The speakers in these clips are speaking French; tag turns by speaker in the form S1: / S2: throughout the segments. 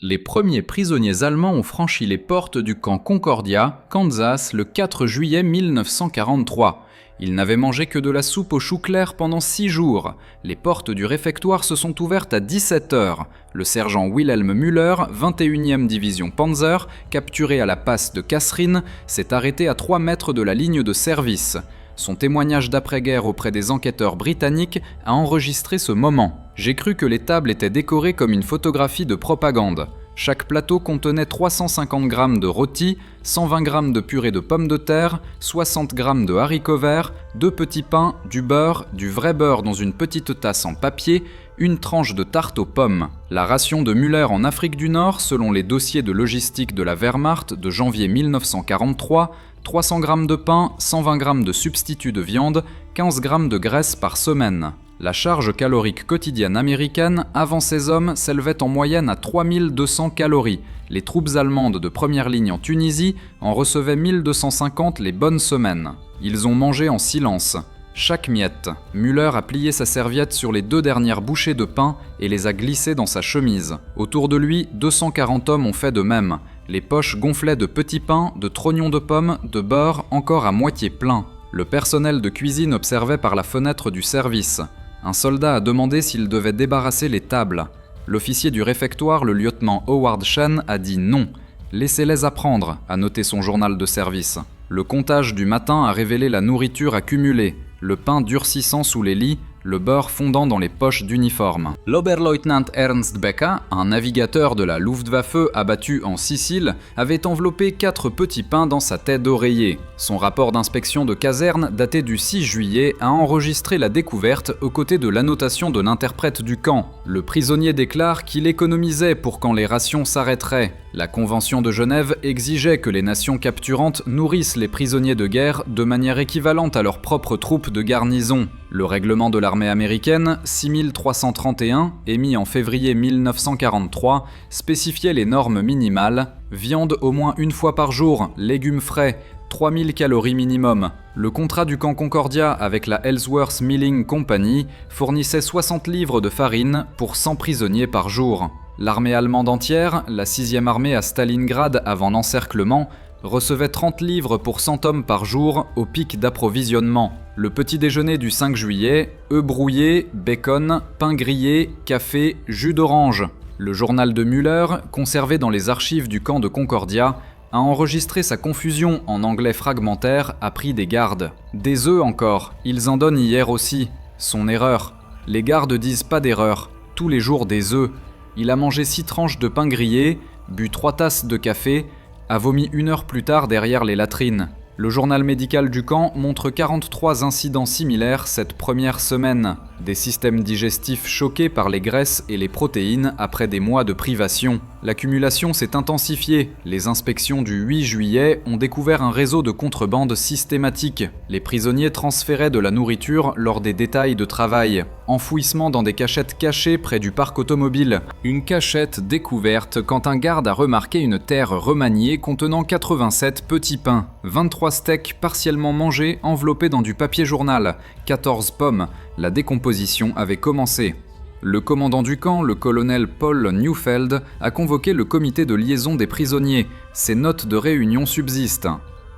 S1: Les premiers prisonniers allemands ont franchi les portes du camp Concordia, Kansas, le 4 juillet 1943. Ils n'avaient mangé que de la soupe au chou clair pendant 6 jours. Les portes du réfectoire se sont ouvertes à 17 h. Le sergent Wilhelm Müller, 21e division Panzer, capturé à la passe de Kasserine, s'est arrêté à 3 mètres de la ligne de service. Son témoignage d'après-guerre auprès des enquêteurs britanniques a enregistré ce moment. « J'ai cru que les tables étaient décorées comme une photographie de propagande. Chaque plateau contenait 350 grammes de rôti, 120 grammes de purée de pommes de terre, 60 grammes de haricots verts, 2 petits pains, du beurre, du vrai beurre dans une petite tasse en papier, une tranche de tarte aux pommes. La ration de Müller en Afrique du Nord, selon les dossiers de logistique de la Wehrmacht de janvier 1943, 300 grammes de pain, 120 grammes de substitut de viande, 15 grammes de graisse par semaine. La charge calorique quotidienne américaine, avant ces hommes, s'élevait en moyenne à 3200 calories. Les troupes allemandes de première ligne en Tunisie en recevaient 1250 les bonnes semaines. Ils ont mangé en silence. Chaque miette. Müller a plié sa serviette sur les 2 dernières bouchées de pain et les a glissées dans sa chemise. Autour de lui, 240 hommes ont fait de même. Les poches gonflaient de petits pains, de trognons de pommes, de beurre encore à moitié plein. Le personnel de cuisine observait par la fenêtre du service. Un soldat a demandé s'il devait débarrasser les tables. L'officier du réfectoire, le lieutenant Howard Shen, a dit non. « Laissez-les apprendre », a noté son journal de service. Le comptage du matin a révélé la nourriture accumulée, le pain durcissant sous les lits, le beurre fondant dans les poches d'uniforme. L'Oberleutnant Ernst Becker, un navigateur de la Luftwaffe abattu en Sicile, avait enveloppé 4 petits pains dans sa tête d'oreiller. Son rapport d'inspection de caserne, daté du 6 juillet, a enregistré la découverte aux côtés de l'annotation de l'interprète du camp. Le prisonnier déclare qu'il économisait pour quand les rations s'arrêteraient. La Convention de Genève exigeait que les nations capturantes nourrissent les prisonniers de guerre de manière équivalente à leurs propres troupes de garnison. Le règlement de l'armée américaine, 6331, émis en février 1943, spécifiait les normes minimales: viande au moins 1 fois par jour, légumes frais, 3000 calories minimum. Le contrat du camp Concordia avec la Ellsworth Milling Company fournissait 60 livres de farine pour 100 prisonniers par jour. L'armée allemande entière, la 6e armée à Stalingrad avant l'encerclement, recevait 30 livres pour 100 hommes par jour au pic d'approvisionnement. Le petit déjeuner du 5 juillet, œufs brouillés, bacon, pain grillé, café, jus d'orange. Le journal de Müller, conservé dans les archives du camp de Concordia, a enregistré sa confusion en anglais fragmentaire à prix des gardes. Des œufs encore, ils en donnent hier aussi. Son erreur. Les gardes disent pas d'erreur, tous les jours des œufs. Il a mangé 6 tranches de pain grillé, bu 3 tasses de café, a vomi 1 heure plus tard derrière les latrines. Le journal médical du camp montre 43 incidents similaires cette première semaine. Des systèmes digestifs choqués par les graisses et les protéines après des mois de privation. L'accumulation s'est intensifiée. Les inspections du 8 juillet ont découvert un réseau de contrebande systématique. Les prisonniers transféraient de la nourriture lors des détails de travail. Enfouissement dans des cachettes cachées près du parc automobile. Une cachette découverte quand un garde a remarqué une terre remaniée contenant 87 petits pains. 23 steaks partiellement mangés enveloppés dans du papier journal. 14 pommes. La décomposition avait commencé. Le commandant du camp, le colonel Paul Neufeld, a convoqué le comité de liaison des prisonniers. Ses notes de réunion subsistent.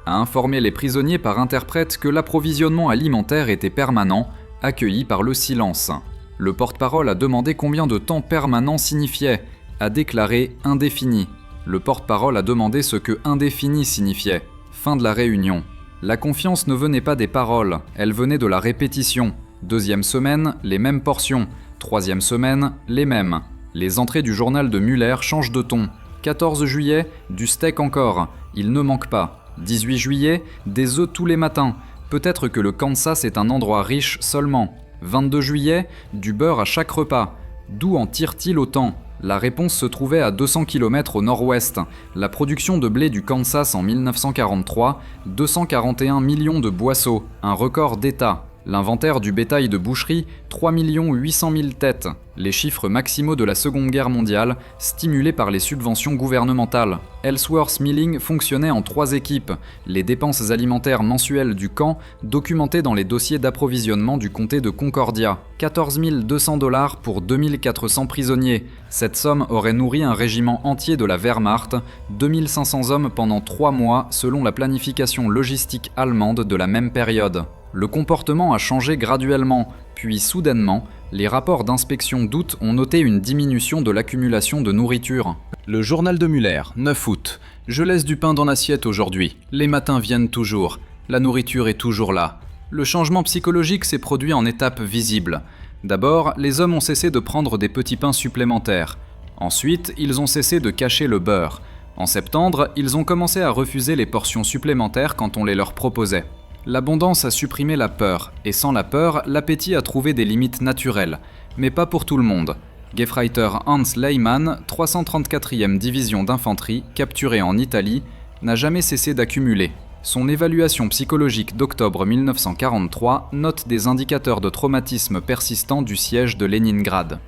S1: A informé les prisonniers par interprète que l'approvisionnement alimentaire était permanent, accueilli par le silence. Le porte-parole a demandé combien de temps permanent signifiait, a déclaré indéfini. Le porte-parole a demandé ce que indéfini signifiait. Fin de la réunion. La confiance ne venait pas des paroles, elle venait de la répétition. 2e semaine, les mêmes portions. 3e semaine, les mêmes. Les entrées du journal de Müller changent de ton. 14 juillet, du steak encore, il ne manque pas. 18 juillet, des œufs tous les matins. Peut-être que le Kansas est un endroit riche seulement. 22 juillet, du beurre à chaque repas. D'où en tire-t-il autant ? La réponse se trouvait à 200 km au nord-ouest. La production de blé du Kansas en 1943, 241 millions de boisseaux, un record d'État. L'inventaire du bétail de boucherie, 3 800 000 têtes. Les chiffres maximaux de la Seconde Guerre mondiale, stimulés par les subventions gouvernementales. Ellsworth Milling fonctionnait en 3 équipes. Les dépenses alimentaires mensuelles du camp, documentées dans les dossiers d'approvisionnement du comté de Concordia. 14 200 $ pour 2400 prisonniers. Cette somme aurait nourri un régiment entier de la Wehrmacht, 2500 hommes pendant 3 mois selon la planification logistique allemande de la même période. Le comportement a changé graduellement, puis soudainement, les rapports d'inspection d'août ont noté une diminution de l'accumulation de nourriture. Le journal de Müller, 9 août. Je laisse du pain dans l'assiette aujourd'hui. Les matins viennent toujours. La nourriture est toujours là. Le changement psychologique s'est produit en étapes visibles. D'abord, les hommes ont cessé de prendre des petits pains supplémentaires. Ensuite, ils ont cessé de cacher le beurre. En septembre, ils ont commencé à refuser les portions supplémentaires quand on les leur proposait. L'abondance a supprimé la peur, et sans la peur, l'appétit a trouvé des limites naturelles. Mais pas pour tout le monde. Gefreiter Hans Lehmann, 334e division d'infanterie, capturée en Italie, n'a jamais cessé d'accumuler. Son évaluation psychologique d'octobre 1943 note des indicateurs de traumatisme persistant du siège de Leningrad.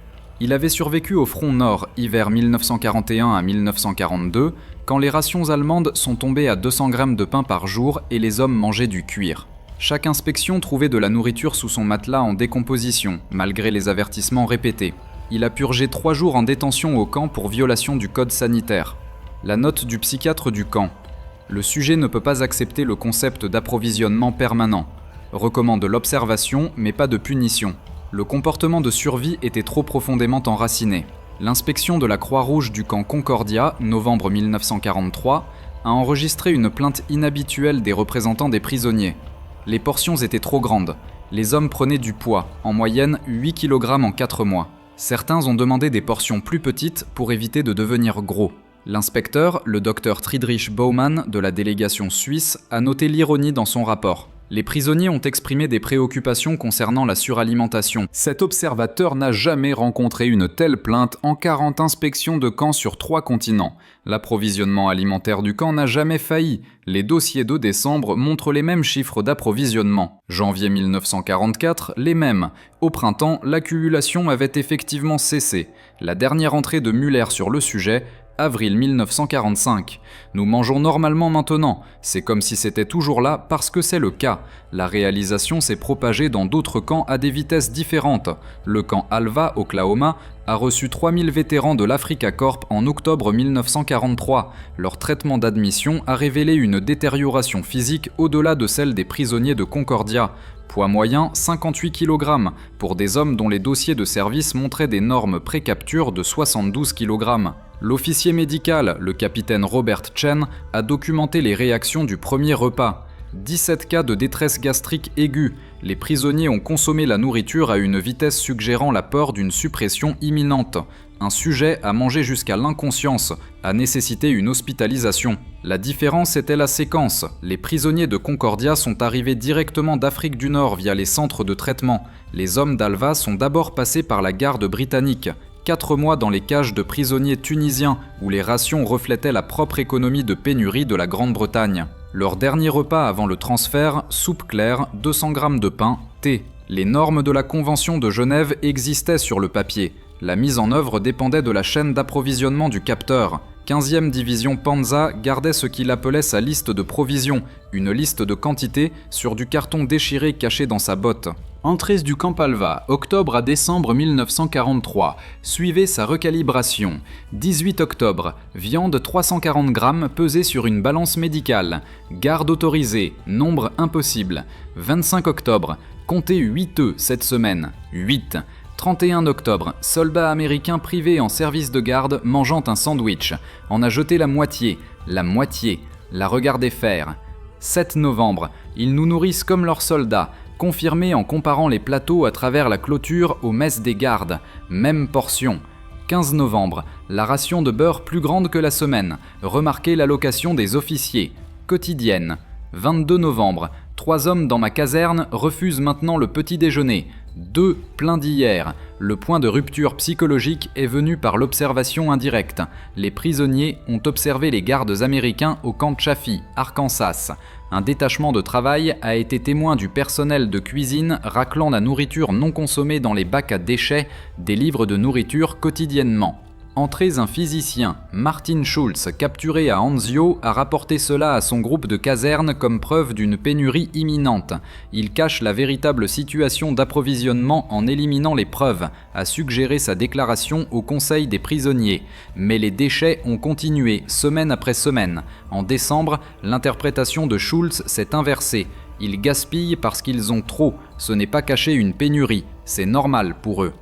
S1: Il avait survécu au front nord, hiver 1941 à 1942, quand les rations allemandes sont tombées à 200 grammes de pain par jour et les hommes mangeaient du cuir. Chaque inspection trouvait de la nourriture sous son matelas en décomposition, malgré les avertissements répétés. Il a purgé 3 jours en détention au camp pour violation du code sanitaire. La note du psychiatre du camp. Le sujet ne peut pas accepter le concept d'approvisionnement permanent. Recommande l'observation, mais pas de punition. Le comportement de survie était trop profondément enraciné. L'inspection de la Croix-Rouge du camp Concordia, novembre 1943, a enregistré une plainte inhabituelle des représentants des prisonniers. Les portions étaient trop grandes. Les hommes prenaient du poids, en moyenne 8 kg en 4 mois. Certains ont demandé des portions plus petites pour éviter de devenir gros. L'inspecteur, le docteur Friedrich Baumann de la délégation suisse, a noté l'ironie dans son rapport. Les prisonniers ont exprimé des préoccupations concernant la suralimentation. Cet observateur n'a jamais rencontré une telle plainte en 40 inspections de camps sur 3 continents. L'approvisionnement alimentaire du camp n'a jamais failli. Les dossiers de décembre montrent les mêmes chiffres d'approvisionnement. Janvier 1944, les mêmes. Au printemps, l'accumulation avait effectivement cessé. La dernière entrée de Müller sur le sujet, avril 1945. Nous mangeons normalement maintenant. C'est comme si c'était toujours là parce que c'est le cas. La réalisation s'est propagée dans d'autres camps à des vitesses différentes. Le camp Alva, Oklahoma, a reçu 3000 vétérans de l'Africa Corps en octobre 1943. Leur traitement d'admission a révélé une détérioration physique au-delà de celle des prisonniers de Concordia. Poids moyen 58 kg, pour des hommes dont les dossiers de service montraient des normes pré-capture de 72 kg. L'officier médical, le capitaine Robert Chen, a documenté les réactions du premier repas. 17 cas de détresse gastrique aiguë. Les prisonniers ont consommé la nourriture à une vitesse suggérant la peur d'une suppression imminente. Un sujet a mangé jusqu'à l'inconscience, a nécessité une hospitalisation. La différence était la séquence. Les prisonniers de Concordia sont arrivés directement d'Afrique du Nord via les centres de traitement. Les hommes d'Alva sont d'abord passés par la garde britannique. 4 mois dans les cages de prisonniers tunisiens, où les rations reflétaient la propre économie de pénurie de la Grande-Bretagne. Leur dernier repas avant le transfert, soupe claire, 200 grammes de pain, thé. Les normes de la Convention de Genève existaient sur le papier. La mise en œuvre dépendait de la chaîne d'approvisionnement du capteur. 15e division Panza gardait ce qu'il appelait sa liste de provisions, une liste de quantités sur du carton déchiré caché dans sa botte. Entrée du camp Alva, octobre à décembre 1943, suivait sa recalibration. 18 octobre, viande 340 grammes pesée sur une balance médicale. Garde autorisée, nombre impossible. 25 octobre, comptez 8 œufs cette semaine, 8. 31 octobre, soldat américain privé en service de garde mangeant un sandwich. En a jeté la moitié, la regardez faire. 7 novembre, ils nous nourrissent comme leurs soldats, confirmé en comparant les plateaux à travers la clôture aux messes des gardes. Même portion. 15 novembre, la ration de beurre plus grande que la semaine. Remarquez l'allocation des officiers. Quotidienne. 22 novembre, 3 hommes dans ma caserne refusent maintenant le petit déjeuner. 2 pleins d'hier. Le point de rupture psychologique est venu par l'observation indirecte. Les prisonniers ont observé les gardes américains au camp de Chaffee, Arkansas. Un détachement de travail a été témoin du personnel de cuisine raclant la nourriture non consommée dans les bacs à déchets des livres de nourriture quotidiennement. Entrés un physicien, Martin Schulz, capturé à Anzio, a rapporté cela à son groupe de caserne comme preuve d'une pénurie imminente. Il cache la véritable situation d'approvisionnement en éliminant les preuves, a suggéré sa déclaration au Conseil des prisonniers. Mais les déchets ont continué, semaine après semaine. En décembre, l'interprétation de Schulz s'est inversée. Ils gaspillent parce qu'ils ont trop, ce n'est pas cacher une pénurie, c'est normal pour eux.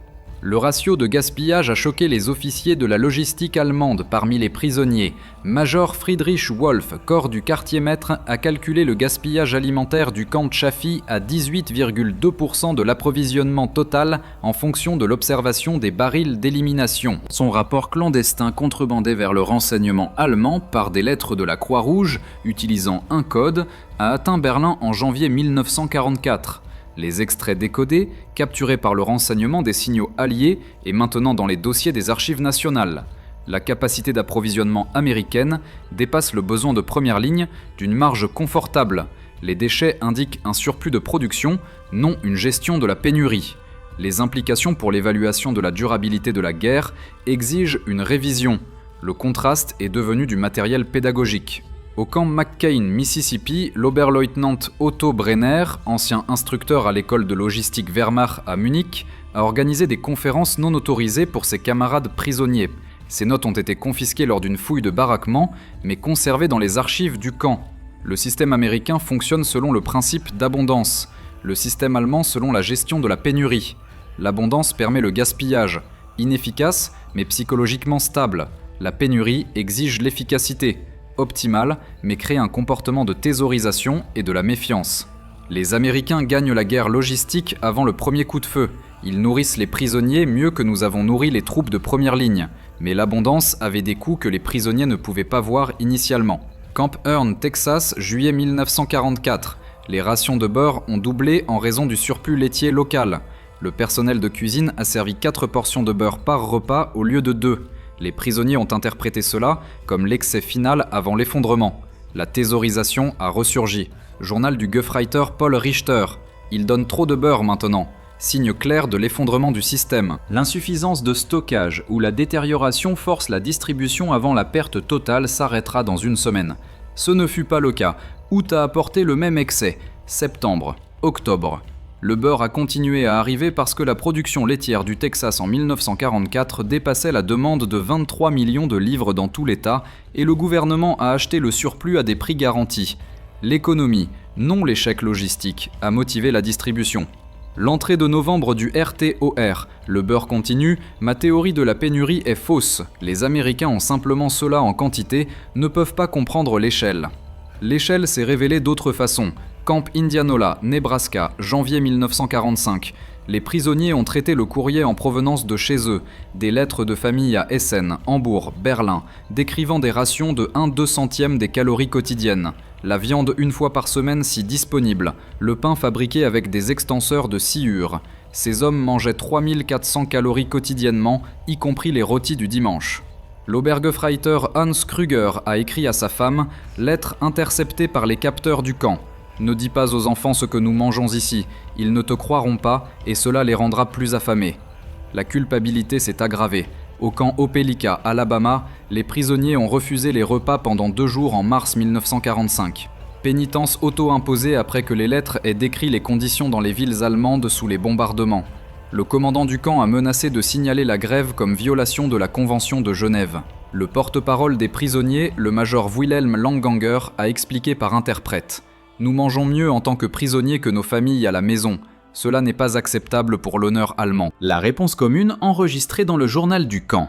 S1: Le ratio de gaspillage a choqué les officiers de la logistique allemande parmi les prisonniers. Major Friedrich Wolf, corps du quartier-maître, a calculé le gaspillage alimentaire du camp de Chaffee à 18,2% de l'approvisionnement total en fonction de l'observation des barils d'élimination. Son rapport clandestin contrebandé vers le renseignement allemand par des lettres de la Croix-Rouge, utilisant un code, a atteint Berlin en janvier 1944. Les extraits décodés, capturés par le renseignement des signaux alliés et maintenant dans les dossiers des archives nationales. La capacité d'approvisionnement américaine dépasse le besoin de première ligne d'une marge confortable. Les déchets indiquent un surplus de production, non une gestion de la pénurie. Les implications pour l'évaluation de la durabilité de la guerre exigent une révision. Le contraste est devenu du matériel pédagogique. Au camp McCain, Mississippi, l'Oberleutnant Otto Brenner, ancien instructeur à l'école de logistique Wehrmacht à Munich, a organisé des conférences non autorisées pour ses camarades prisonniers. Ces notes ont été confisquées lors d'une fouille de baraquement, mais conservées dans les archives du camp. Le système américain fonctionne selon le principe d'abondance, le système allemand selon la gestion de la pénurie. L'abondance permet le gaspillage, inefficace mais psychologiquement stable. La pénurie exige l'efficacité, optimale, mais crée un comportement de thésaurisation et de la méfiance. Les Américains gagnent la guerre logistique avant le premier coup de feu. Ils nourrissent les prisonniers mieux que nous avons nourri les troupes de première ligne. Mais l'abondance avait des coûts que les prisonniers ne pouvaient pas voir initialement. Camp Hearn, Texas, juillet 1944. Les rations de beurre ont doublé en raison du surplus laitier local. Le personnel de cuisine a servi 4 portions de beurre par repas au lieu de 2. Les prisonniers ont interprété cela comme l'excès final avant l'effondrement. La thésaurisation a ressurgi. Journal du Gefreiter Paul Richter. Il donne trop de beurre maintenant. Signe clair de l'effondrement du système. L'insuffisance de stockage ou la détérioration force la distribution avant la perte totale s'arrêtera dans une semaine. Ce ne fut pas le cas. Août a apporté le même excès. Septembre, octobre. Le beurre a continué à arriver parce que la production laitière du Texas en 1944 dépassait la demande de 23 millions de livres dans tout l'État et le gouvernement a acheté le surplus à des prix garantis. L'économie, non l'échec logistique, a motivé la distribution. L'entrée de novembre du RTOR, le beurre continue, ma théorie de la pénurie est fausse. Les Américains ont simplement cela en quantité, ne peuvent pas comprendre l'échelle. L'échelle s'est révélée d'autres façons. Camp Indianola, Nebraska, janvier 1945. Les prisonniers ont traité le courrier en provenance de chez eux, des lettres de famille à Essen, Hambourg, Berlin, décrivant des rations de 1/200 des calories quotidiennes. La viande une fois par semaine si disponible, le pain fabriqué avec des extenseurs de sciure. Ces hommes mangeaient 3400 calories quotidiennement, y compris les rôtis du dimanche. L'Obergefreiter Hans Krüger a écrit à sa femme « Lettre interceptée par les capteurs du camp ». Ne dis pas aux enfants ce que nous mangeons ici, ils ne te croiront pas et cela les rendra plus affamés. La culpabilité s'est aggravée. Au camp Opelika, Alabama, les prisonniers ont refusé les repas pendant 2 jours en mars 1945. Pénitence auto-imposée après que les lettres aient décrit les conditions dans les villes allemandes sous les bombardements. Le commandant du camp a menacé de signaler la grève comme violation de la Convention de Genève. Le porte-parole des prisonniers, le major Wilhelm Langanger, a expliqué par interprète. Nous mangeons mieux en tant que prisonniers que nos familles à la maison. Cela n'est pas acceptable pour l'honneur allemand. La réponse commune enregistrée dans le journal du camp.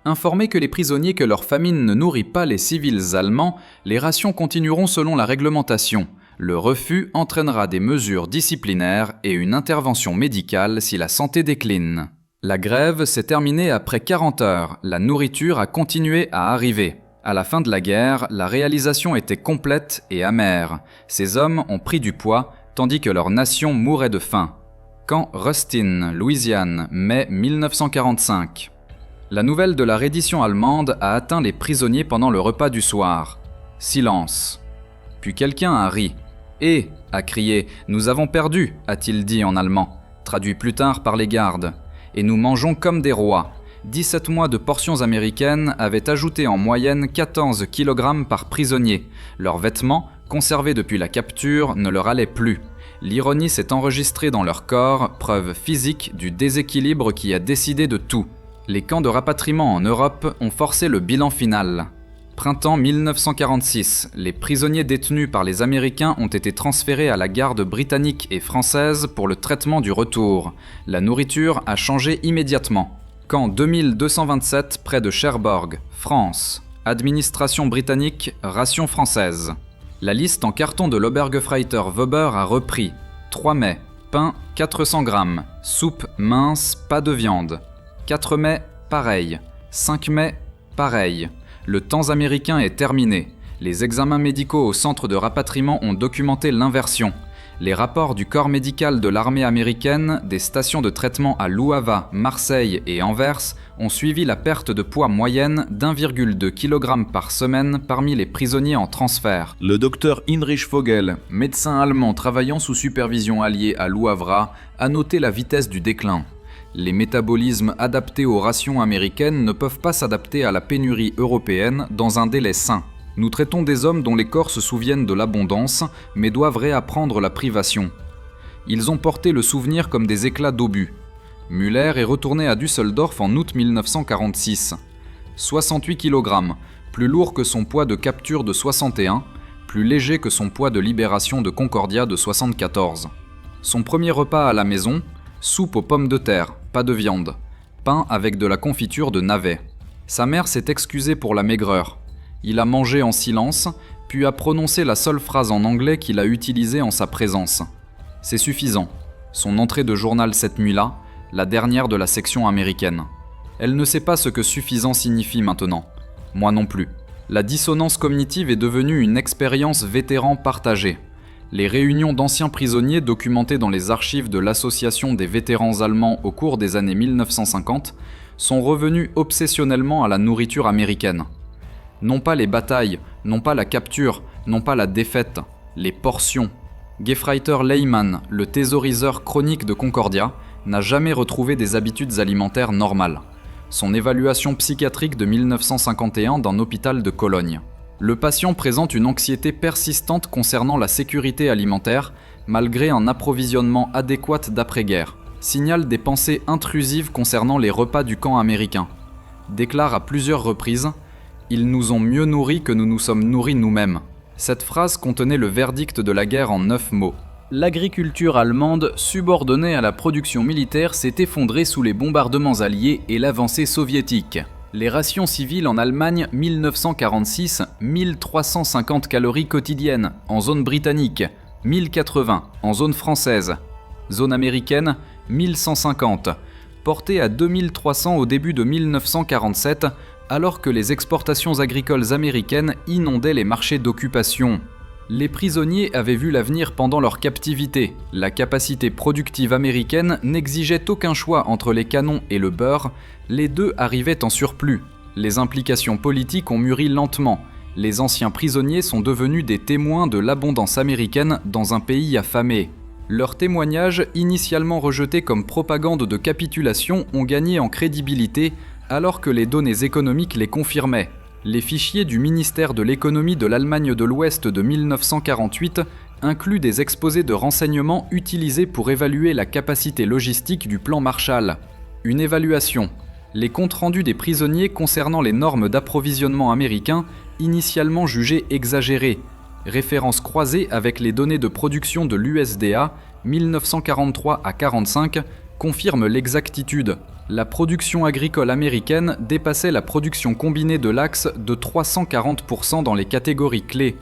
S1: Informés que les prisonniers que leur famine ne nourrit pas les civils allemands, les rations continueront selon la réglementation. Le refus entraînera des mesures disciplinaires et une intervention médicale si la santé décline. La grève s'est terminée après 40 heures. La nourriture a continué à arriver. À la fin de la guerre, la réalisation était complète et amère. Ces hommes ont pris du poids, tandis que leur nation mourait de faim. Camp Rustin, Louisiane, mai 1945. La nouvelle de la reddition allemande a atteint les prisonniers pendant le repas du soir. Silence. Puis quelqu'un a ri. « Eh !» a crié. « Nous avons perdu !» a-t-il dit en allemand, traduit plus tard par les gardes. « Et nous mangeons comme des rois. » 17 mois de portions américaines avaient ajouté en moyenne 14 kg par prisonnier. Leurs vêtements, conservés depuis la capture, ne leur allaient plus. L'ironie s'est enregistrée dans leur corps, preuve physique du déséquilibre qui a décidé de tout. Les camps de rapatriement en Europe ont forcé le bilan final. Printemps 1946, les prisonniers détenus par les Américains ont été transférés à la garde britannique et française pour le traitement du retour. La nourriture a changé immédiatement. Camp 2227 près de Cherbourg, France. Administration britannique, ration française. La liste en carton de l'Obergefreiter Weber a repris. 3 mai, pain 400 grammes, soupe mince, pas de viande. 4 mai, pareil. 5 mai, pareil. Le temps américain est terminé. Les examens médicaux au centre de rapatriement ont documenté l'inversion. Les rapports du corps médical de l'armée américaine, des stations de traitement à Louava, Marseille et Anvers ont suivi la perte de poids moyenne d'1,2 kg par semaine parmi les prisonniers en transfert. Le docteur Heinrich Vogel, médecin allemand travaillant sous supervision alliée à Louavra, a noté la vitesse du déclin. Les métabolismes adaptés aux rations américaines ne peuvent pas s'adapter à la pénurie européenne dans un délai sain. Nous traitons des hommes dont les corps se souviennent de l'abondance, mais doivent réapprendre la privation. Ils ont porté le souvenir comme des éclats d'obus. Müller est retourné à Düsseldorf en août 1946. 68 kg, plus lourd que son poids de capture de 61, plus léger que son poids de libération de Concordia de 74. Son premier repas à la maison, soupe aux pommes de terre, pas de viande, pain avec de la confiture de navet. Sa mère s'est excusée pour la maigreur. Il a mangé en silence, puis a prononcé la seule phrase en anglais qu'il a utilisée en sa présence. C'est suffisant. Son entrée de journal cette nuit-là, la dernière de la section américaine. Elle ne sait pas ce que suffisant signifie maintenant. Moi non plus. La dissonance cognitive est devenue une expérience vétéran partagée. Les réunions d'anciens prisonniers documentées dans les archives de l'Association des vétérans allemands au cours des années 1950 sont revenues obsessionnellement à la nourriture américaine. Non pas les batailles, non pas la capture, non pas la défaite, les portions. Gefreiter Lehmann, le thésauriseur chronique de Concordia, n'a jamais retrouvé des habitudes alimentaires normales. Son évaluation psychiatrique de 1951 d'un hôpital de Cologne. Le patient présente une anxiété persistante concernant la sécurité alimentaire, malgré un approvisionnement adéquat d'après-guerre. Signale des pensées intrusives concernant les repas du camp américain. Déclare à plusieurs reprises « Ils nous ont mieux nourris que nous nous sommes nourris nous-mêmes ». Cette phrase contenait le verdict de la guerre en 9 mots. L'agriculture allemande, subordonnée à la production militaire, s'est effondrée sous les bombardements alliés et l'avancée soviétique. Les rations civiles en Allemagne 1946, 1350 calories quotidiennes, en zone britannique, 1080 en zone française. Zone américaine, 1150, portée à 2300 au début de 1947, alors que les exportations agricoles américaines inondaient les marchés d'occupation. Les prisonniers avaient vu l'avenir pendant leur captivité. La capacité productive américaine n'exigeait aucun choix entre les canons et le beurre, les deux arrivaient en surplus. Les implications politiques ont mûri lentement. Les anciens prisonniers sont devenus des témoins de l'abondance américaine dans un pays affamé. Leurs témoignages, initialement rejetés comme propagande de capitulation, ont gagné en crédibilité alors que les données économiques les confirmaient. Les fichiers du ministère de l'économie de l'Allemagne de l'Ouest de 1948 incluent des exposés de renseignements utilisés pour évaluer la capacité logistique du plan Marshall. Une évaluation. Les comptes rendus des prisonniers concernant les normes d'approvisionnement américains, initialement jugées exagérées. Référence croisée avec les données de production de l'USDA 1943 à 45 confirme l'exactitude. La production agricole américaine dépassait la production combinée de l'Axe de 340% dans les catégories clés.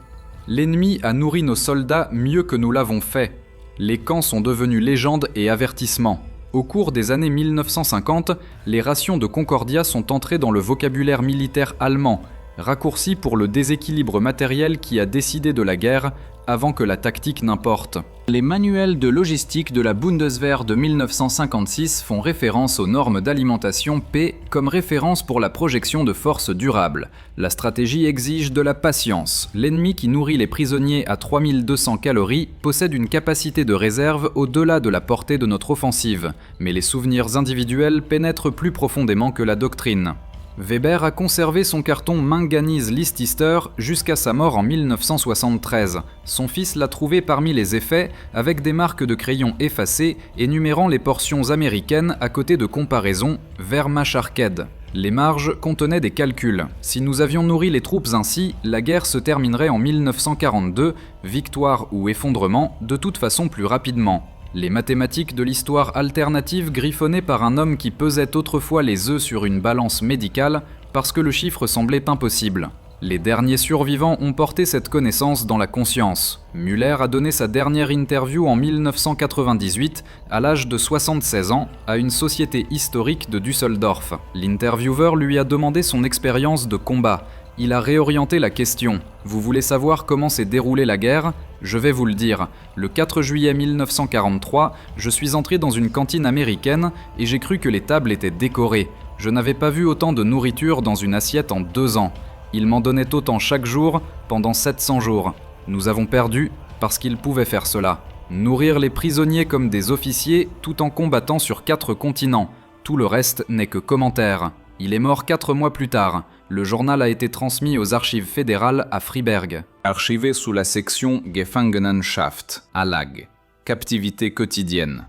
S1: L'ennemi a nourri nos soldats mieux que nous l'avons fait. Les camps sont devenus légendes et avertissements. Au cours des années 1950, les rations de Concordia sont entrées dans le vocabulaire militaire allemand. raccourci pour le déséquilibre matériel qui a décidé de la guerre avant que la tactique n'importe. Les manuels de logistique de la Bundeswehr de 1956 font référence aux normes d'alimentation P comme référence pour la projection de force durable. La stratégie exige de la patience. L'ennemi qui nourrit les prisonniers à 3200 calories possède une capacité de réserve au-delà de la portée de notre offensive. Mais les souvenirs individuels pénètrent plus profondément que la doctrine. Weber a conservé son carton manganèse-Listister jusqu'à sa mort en 1973. Son fils l'a trouvé parmi les effets, avec des marques de crayon effacées et numérant les portions américaines à côté de comparaisons Wehrmacht-Arcade. Les marges contenaient des calculs. Si nous avions nourri les troupes ainsi, la guerre se terminerait en 1942, victoire ou effondrement, de toute façon plus rapidement. Les mathématiques de l'histoire alternative griffonnées par un homme qui pesait autrefois les œufs sur une balance médicale parce que le chiffre semblait impossible. Les derniers survivants ont porté cette connaissance dans la conscience. Müller a donné sa dernière interview en 1998, à l'âge de 76 ans, à une société historique de Düsseldorf. L'intervieweur lui a demandé son expérience de combat. Il a réorienté la question. Vous voulez savoir comment s'est déroulée la guerre ? Je vais vous le dire. Le 4 juillet 1943, je suis entré dans une cantine américaine et j'ai cru que les tables étaient décorées. Je n'avais pas vu autant de nourriture dans une assiette en 2 ans. Ils m'en donnaient autant chaque jour pendant 700 jours. Nous avons perdu parce qu'ils pouvaient faire cela. Nourrir les prisonniers comme des officiers tout en combattant sur 4 continents. Tout le reste n'est que commentaire. Il est mort 4 mois plus tard. Le journal a été transmis aux archives fédérales à Freiberg. Archivé sous la section Gefangenenschaft, à Lag. Captivité quotidienne.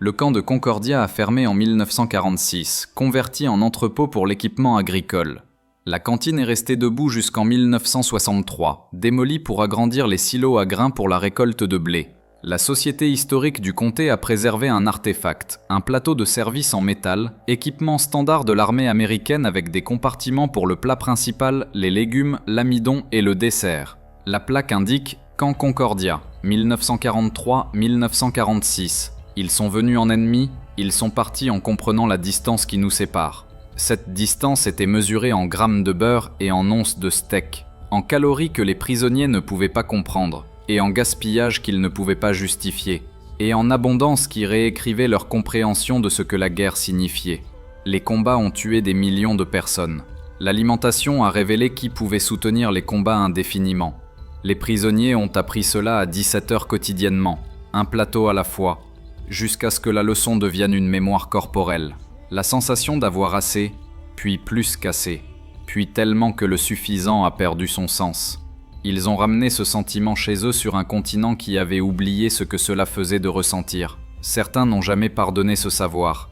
S1: Le camp de Concordia a fermé en 1946, converti en entrepôt pour l'équipement agricole. La cantine est restée debout jusqu'en 1963, démolie pour agrandir les silos à grains pour la récolte de blé. La société historique du comté a préservé un artefact, un plateau de service en métal, équipement standard de l'armée américaine avec des compartiments pour le plat principal, les légumes, l'amidon et le dessert. La plaque indique « Camp Concordia, 1943-1946 ». Ils sont venus en ennemis, ils sont partis en comprenant la distance qui nous sépare. Cette distance était mesurée en grammes de beurre et en onces de steak, en calories que les prisonniers ne pouvaient pas comprendre, et en gaspillage qu'ils ne pouvaient pas justifier, et en abondance qui réécrivait leur compréhension de ce que la guerre signifiait. Les combats ont tué des millions de personnes. L'alimentation a révélé qui pouvait soutenir les combats indéfiniment. Les prisonniers ont appris cela à 17 heures quotidiennement, un plateau à la fois, jusqu'à ce que la leçon devienne une mémoire corporelle. La sensation d'avoir assez, puis plus qu'assez, puis tellement que le suffisant a perdu son sens. Ils ont ramené ce sentiment chez eux sur un continent qui avait oublié ce que cela faisait de ressentir. Certains n'ont jamais pardonné ce savoir.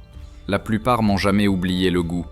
S1: La plupart n'ont jamais oublié le goût.